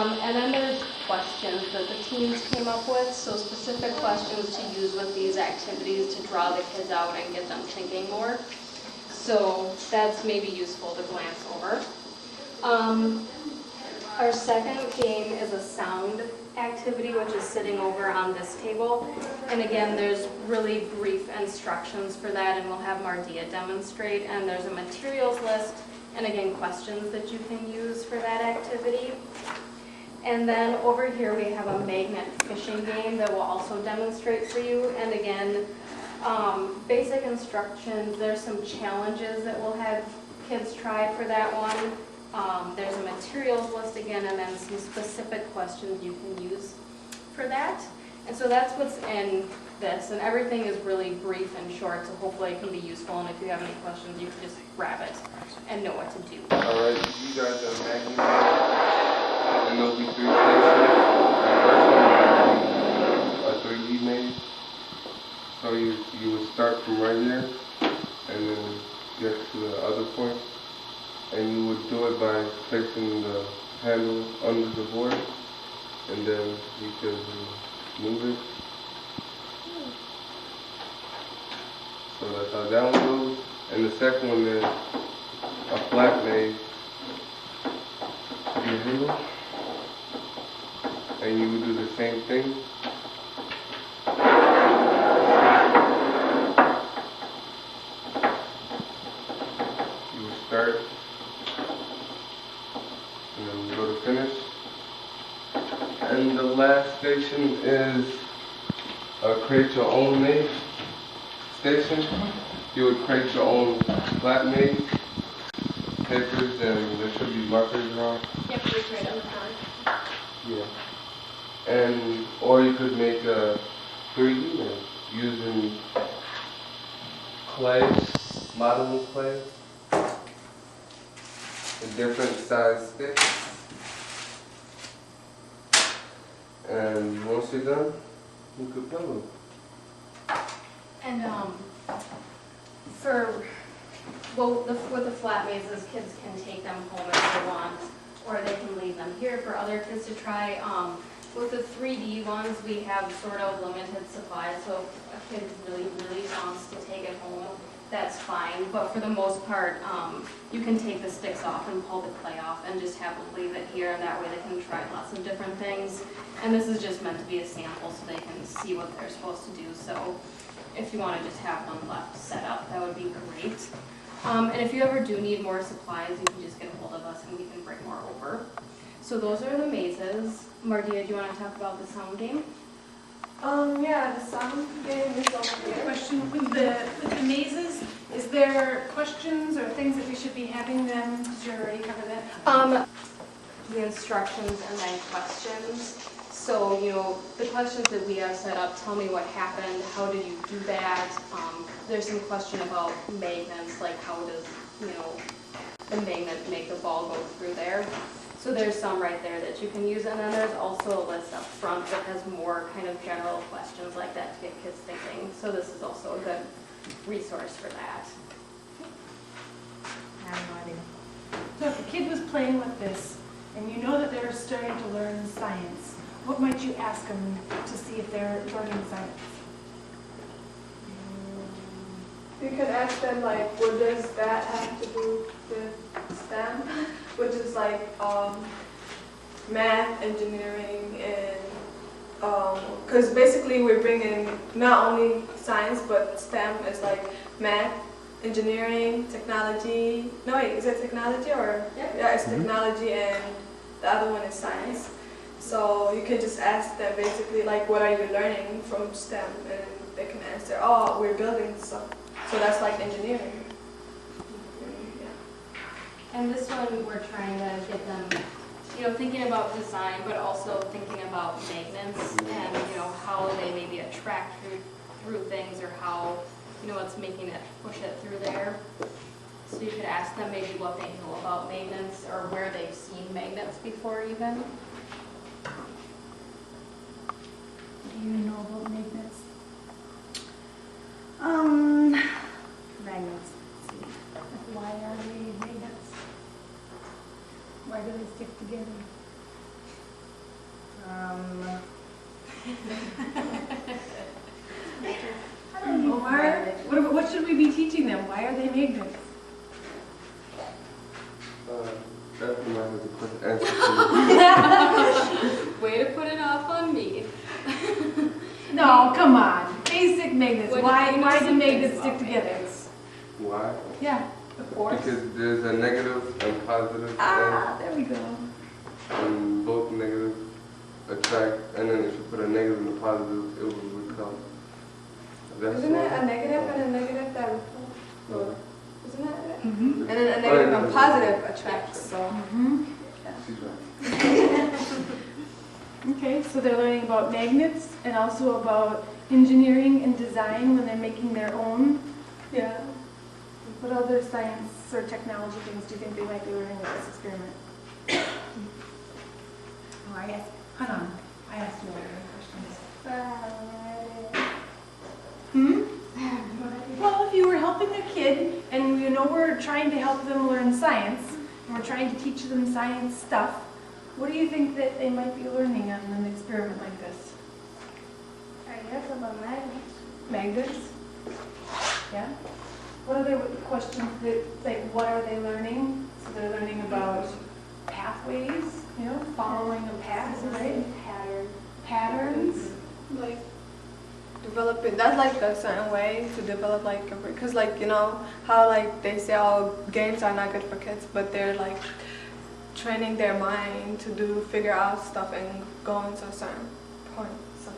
And then there's questions that the teams came up with, so specific questions to use with these activities to draw the kids out and get them thinking more. So that's maybe useful to glance over. Our second game is a sound activity, which is sitting over on this table. And again, there's really brief instructions for that, and we'll have Mardia demonstrate. And there's a materials list, and again, questions that you can use for that activity. And then over here we have a magnet fishing game that we'll also demonstrate for you. And again, basic instructions. There's some challenges that we'll have kids try for that one. There's a materials list again, and then some specific questions you can use for that. And so that's what's in this, and everything is really brief and short, so hopefully it can be useful, and if you have any questions, you can just grab it and know what to do. Alright, you guys are magnets, and there'll be 3 stations. The first one will be a 3D maze. So you would start from right here, and then get to the other point. And you would do it by placing the handle under the board, and then you could move it. So that's how that one goes. And the second one is a flat maze. You handle, and you would do the same thing. You would start. And then we go to finish. And the last station is create your own maze station. You would create your own flat maze, papers, and there should be markers around. Yep, just right on the front. Yeah. And or you could make a 3D maze using clay, modeling clay. Different size sticks, and once you're done, you could play with them. And with the flat mazes, kids can take them home if they want, or they can leave them here for other kids to try. With the 3D ones, we have sort of limited supplies, so if a kid really wants to take it home, that's fine, but for the most part, you can take the sticks off and pull the clay off and just have them leave it here, and that way they can try lots of different things. And this is just meant to be a sample so they can see what they're supposed to do. So if you want to just have one left set up, that would be great. And if you ever do need more supplies, you can just get a hold of us and we can bring more over. So those are the mazes. Mardia, do you want to talk about the sound game? Yeah, the sound game is over here. Question, with the mazes, is there questions or things that we should be having them, because you already covered that? The instructions and then questions. So, the questions that we have set up, tell me what happened, how did you do that? There's some question about magnets, like how does, the magnet make the ball go through there. So there's some right there that you can use, and then there's also a list up front that has more kind of general questions like that to get kids thinking. So this is also a good resource for that. I have no idea. So if a kid was playing with this, and you know that they're starting to learn science, what might you ask them to see if they're learning science? You can ask them, like, what does that have to do with STEM? Which is like math, engineering, and because basically we're bringing not only science, but STEM is like math, engineering, technology. No, wait, is it technology or? Yeah, it's technology, and the other one is science. So you can just ask them basically, like, what are you learning from STEM? And they can answer, oh, we're building stuff. So that's like engineering. And this one, we're trying to get them, thinking about design, but also thinking about magnets and, how they maybe attract through things, or how, it's making it push it through there. So you could ask them maybe what they know about magnets, or where they've seen magnets before even. Do you know about magnets? Magnets. Let's see. Why are they magnets? Why do they stick together? Omar, what should we be teaching them? Why are they magnets? That's the matter with the answer. Way to put it off on me. No, come on. Basic magnets. What do Why you know do some magnets things stick about together? magnets? Why? Yeah, of course. Because there's a negative and positive Ah, there we go. and both negative attract, and then if you put a negative and a positive, it will repel. That's Isn't it why. a negative and a negative that repel? No. Isn't that it? Mm-hmm. And then a negative and positive attracts, so. Mm-hmm. She's right. Okay, so they're learning about magnets and also about engineering and design when they're making their own. Yeah. What other science or technology things do you think they might be learning with this experiment? Oh, I asked, hold on, I asked you other questions. Well, if you were helping a kid and you know we're trying to help them learn science, and we're trying to teach them science stuff, what do you think that they might be learning on an experiment like this? I guess about magnets. Magnets? Yeah? What other questions that, like, what are they learning? So they're learning about pathways, you know, following a path, right? Patterns. Like developing, that's like a certain way to develop like, because like, you know, how like they say, oh, games are not good for kids, but they're like training their mind to figure out stuff and go into a certain point, so.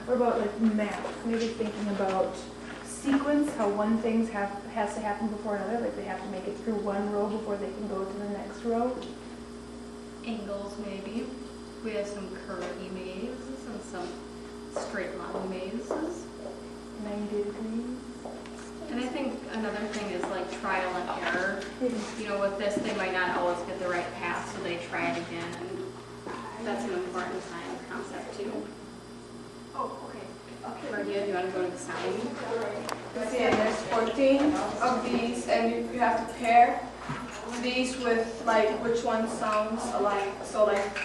What about like math? Maybe thinking about sequence, how one thing has to happen before another, like they have to make it through one row before they can go to the next row. Angles, maybe. We have some curvy mazes and some straight line mazes. 90 degrees. And I think another thing is like trial and error. You know, with this, they might not always get the right path, so they try it again. And that's an important science concept too. Oh, okay. Mardia, do you want to go to the sound? See, and there's 14 of these, and you have to pair these with like which one sounds alike. So like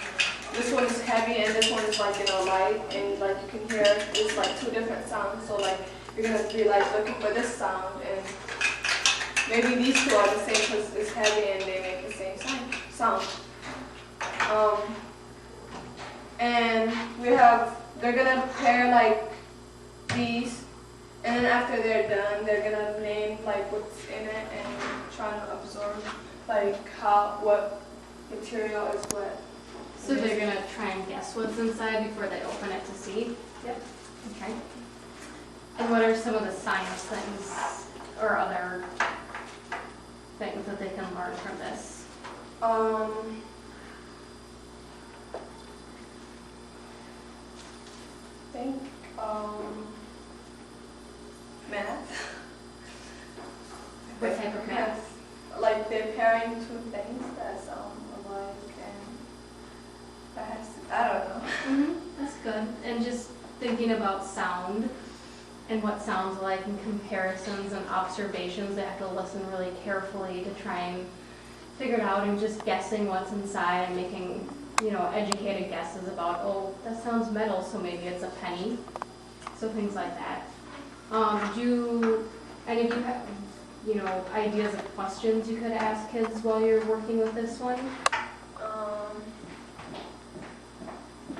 this one is heavy and this one is like, you know, light, and like you can hear it's like two different sounds. So like you're gonna be like looking for this sound, and maybe these two are the same because it's heavy and they make the same sound. And they're gonna pair like these, and then after they're done, they're gonna name like what's in it and try to absorb like what material is what. So they're going to try and guess what's inside before they open it to see? Yep. Okay. And what are some of the science things or other things that they can learn from this? I think math. What type of math? Like they're pairing two things that sound alike, and I don't know. That's good. And just thinking about sound and what sounds like and comparisons and observations, they have to listen really carefully to try and figure it out, and just guessing what's inside and making, you know, educated guesses about, oh, that sounds metal, so maybe it's a penny. So things like that. Do any of you have, you know, ideas of questions you could ask kids while you're working with this one?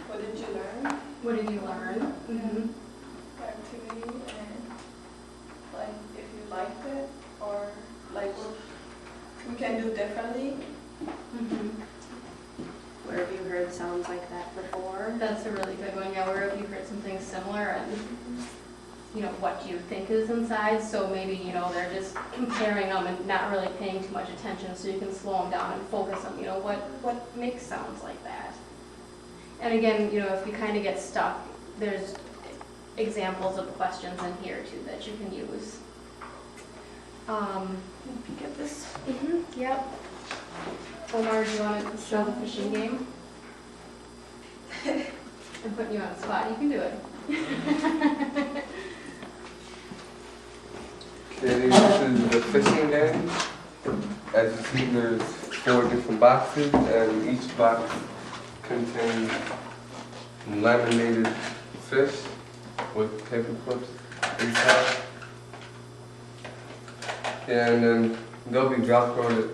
What did you learn? What did you learn? Mm-hmm. Activity, and like if you liked it, or like what we can do differently. Mm-hmm. Where have you heard sounds like that before? That's a really good one. Yeah, where have you heard something similar, and you know, what do you think is inside? So maybe, you know, they're just comparing them and not really paying too much attention, so you can slow them down and focus on, you know, what makes sounds like that. And again, you know, if you kind of get stuck, there's examples of questions in here too that you can use. Get this. Yep. Omar, do you want to show the fishing game? I'm putting you on the spot. You can do it. Okay, this is the fishing game. As you see, there's 4 different boxes, and each box contain laminated fish with paper clips inside. Yeah, and then they'll be velcroed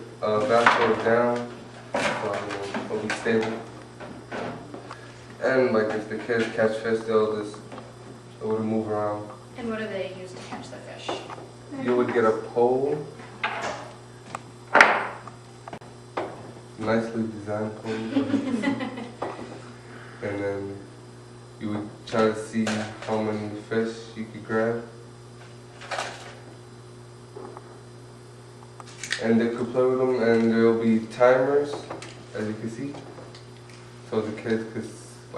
down, so it'll be stable. And like if the kids catch fish, it would move around. And what do they use to catch the fish? You would get a pole, nicely designed pole, and then you would try to see how many fish you could grab. And they could play with them, and there'll be timers, as you can see, so the kids could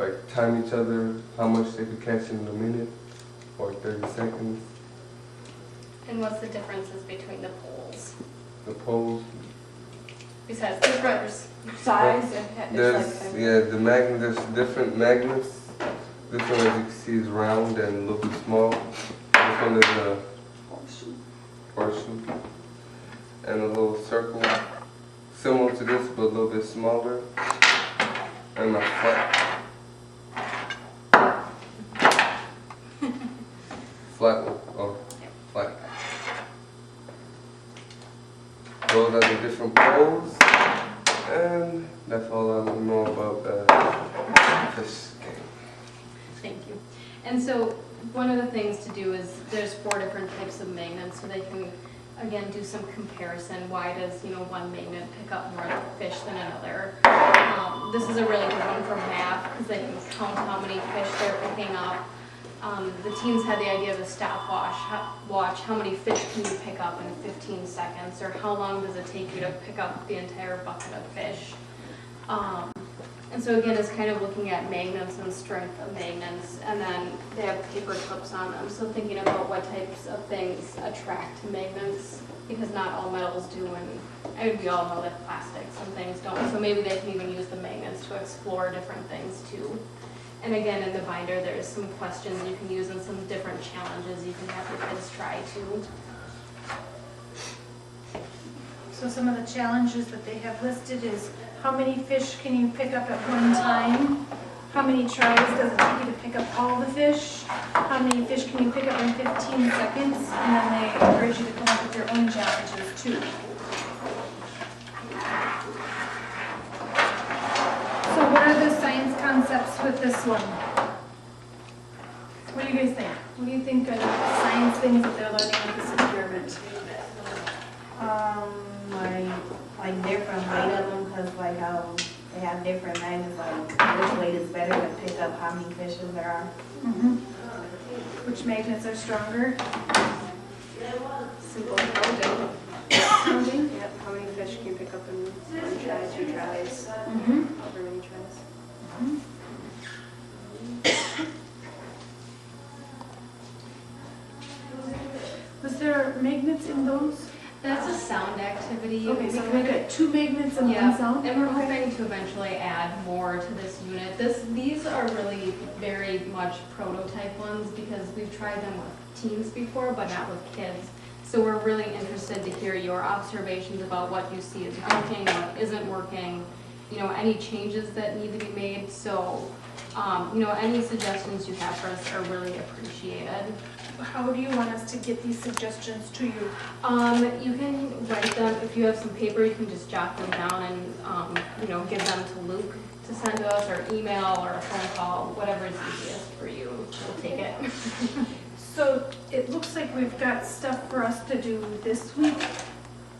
like time each other how much they could catch in a minute or 30 seconds. And what's the differences between the poles? The poles. Besides the rotors. Size and There's the magnet. There's different magnets. This one, as you can see, is round and a little bit small. This one is a horseshoe and a little circle, similar to this but a little bit smaller, and a flat one. Oh, flat. Those are the different poles, and that's all I know about this game. Thank you. And so one of the things to do is there's 4 different types of magnets, so they can again do some comparison. Why does one magnet pick up more fish than another? This is a really good one for math because they can count how many fish they're picking up. The teens had the idea of a stopwatch. Watch how many fish can you pick up in 15 seconds, or how long does it take you to pick up the entire bucket of fish. And so again, it's kind of looking at magnets and strength of magnets, and then they have paper clips on them. So thinking about what types of things attract magnets, because not all metals do, and we all know that plastics and things don't. So maybe they can even use the magnets to explore different things too. And again, in the binder, there's some questions you can use and some different challenges you can have your kids try too. So some of the challenges that they have listed is how many fish can you pick up at one time? How many tries does it take you to pick up all the fish? How many fish can you pick up in 15 seconds? And then they encourage you to come up with your own challenges too. So what are the science concepts with this one? What do you guys think? What do you think are the science things that they're learning with this experiment? Like different weight of them, because like how they have different magnets, like which weight is better to pick up how many fishes there are. Mm-hmm. Which magnets are stronger? Simple counting. Counting? Yep, how many fish can you pick up in 1 try, 2 tries, Mm-hmm. however many tries. Was there magnets in those? That's a sound activity. Okay, so we got 2 magnets and 1 sound? And we're hoping to eventually add more to this unit. These are really very much prototype ones because we've tried them with teens before, but not with kids. So we're really interested to hear your observations about what you see is working, what isn't working, any changes that need to be made. So, any suggestions you have for us are really appreciated. How do you want us to get these suggestions to you? You can write them, if you have some paper, you can just jot them down and, give them to Luke to send to us, or email, or a phone call, whatever is easiest for you. We'll take it. So it looks like we've got stuff for us to do this week.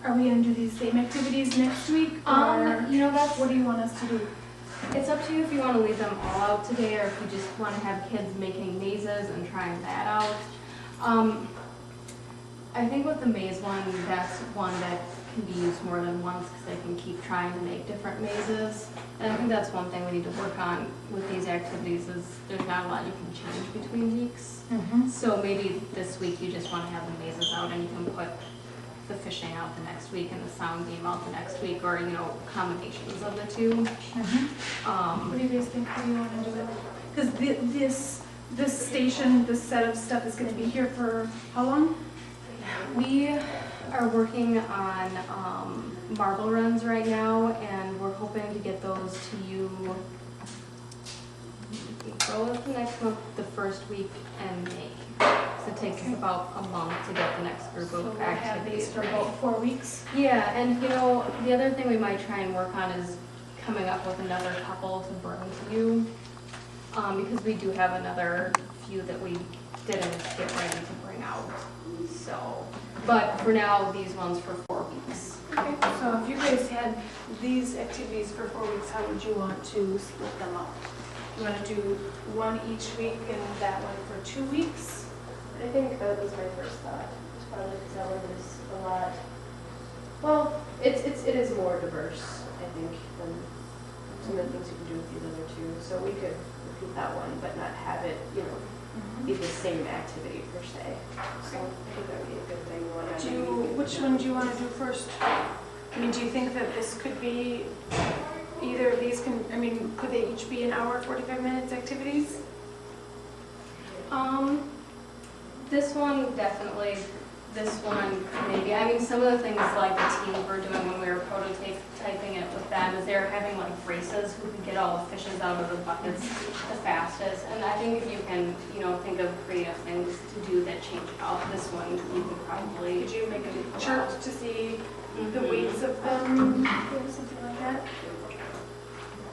Are we going to do these same activities next week? Or what do you want us to do? It's up to you if you want to leave them all out today, or if you just want to have kids making mazes and trying that out. I think with the maze one, that's one that can be used more than once because they can keep trying to make different mazes. And I think that's one thing we need to work on with these activities is there's not a lot you can change between weeks. Mm-hmm. So maybe this week you just want to have the mazes out and you can put the fishing out the next week and the sound game out the next week, or combinations of the two. Mm-hmm. What do you guys think? How do you want to do it? Because this station, this set of stuff is going to be here for how long? We are working on marble runs right now, and we're hoping to get those to you looking next month, the first week in May. So it takes us about a month to get the next group So of we'll have activities these for ready. about 4 weeks. Yeah, and the other thing we might try and work on is coming up with another couple to bring to you. Because we do have another few that we didn't get ready to bring out. So, but for now, these ones for 4 weeks. Okay, so if you guys had these activities for 4 weeks, how would you want to split them up? You want to do one each week and that one for 2 weeks? I think that was my first thought. It's probably because that one is a lot, well, it is more diverse, I think, than some of the things you can do with these other two. So we could repeat that one, but not have it, be the same activity per se. So I think that would be a good thing. Which one do you want to do first? I mean, do you think that this could be, either of these could they each be an hour, 45 minutes activities? This one definitely, this one maybe. I mean, some of the things like the teams were doing when we were prototyping it with them is they're having like races who can get all the fishes out of the buckets the fastest. And I think if you can, think of creative things to do that change it out, this one you could probably. Could you make a chart to see the weights of them, something like that?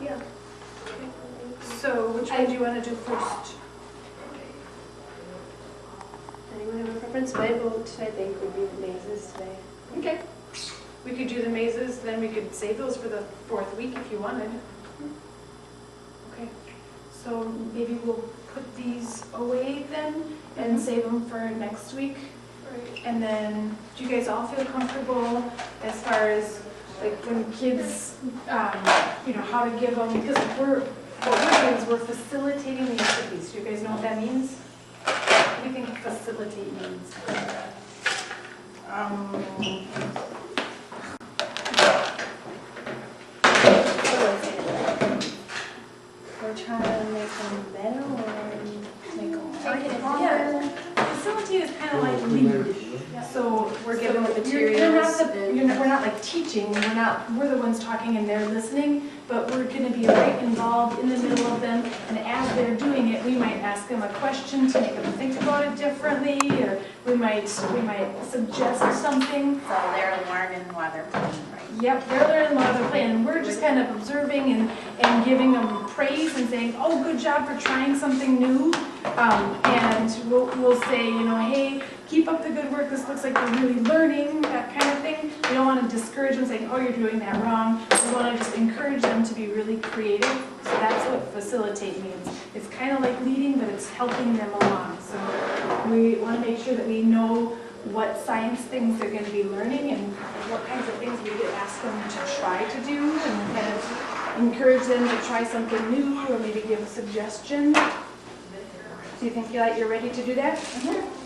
Yeah. So which one do you want to do first? Anyone have a preference? My vote, I think, would be the mazes today. Okay. We could do the mazes, then we could save those for the 4th week if you wanted. Okay. So maybe we'll put these away then and save them for next week. And then, do you guys all feel comfortable as far as like when kids, how to give them, because what we're doing is we're facilitating the activities. Do you guys know what that means? What do you think facilitate means? We're trying to make them better or make them harder? Yeah, facilitate is kind of like lead. So We're given the you're not materials. we're not like teaching, we're the ones talking and they're listening, but we're gonna be right involved in the middle of them. And as they're doing it, we might ask them a question to make them think about it differently, or we might suggest something. So they're learning while they're playing, right? Yep, they're learning while they're playing. We're just kind of observing and giving them praise and saying, oh, good job for trying something new. And we'll say, hey, keep up the good work. This looks like you're really learning, that kind of thing. We don't want to discourage them saying, oh, you're doing that wrong. We want to just encourage them to be really creative. So that's what facilitate means. It's kind of like leading, but it's helping them along. So we want to make sure that we know what science things they're going to be learning and what kinds of things we could ask them to try to do and kind of encourage them to try something new or maybe give a suggestion. Do you think you're ready to do that? Mm-hmm.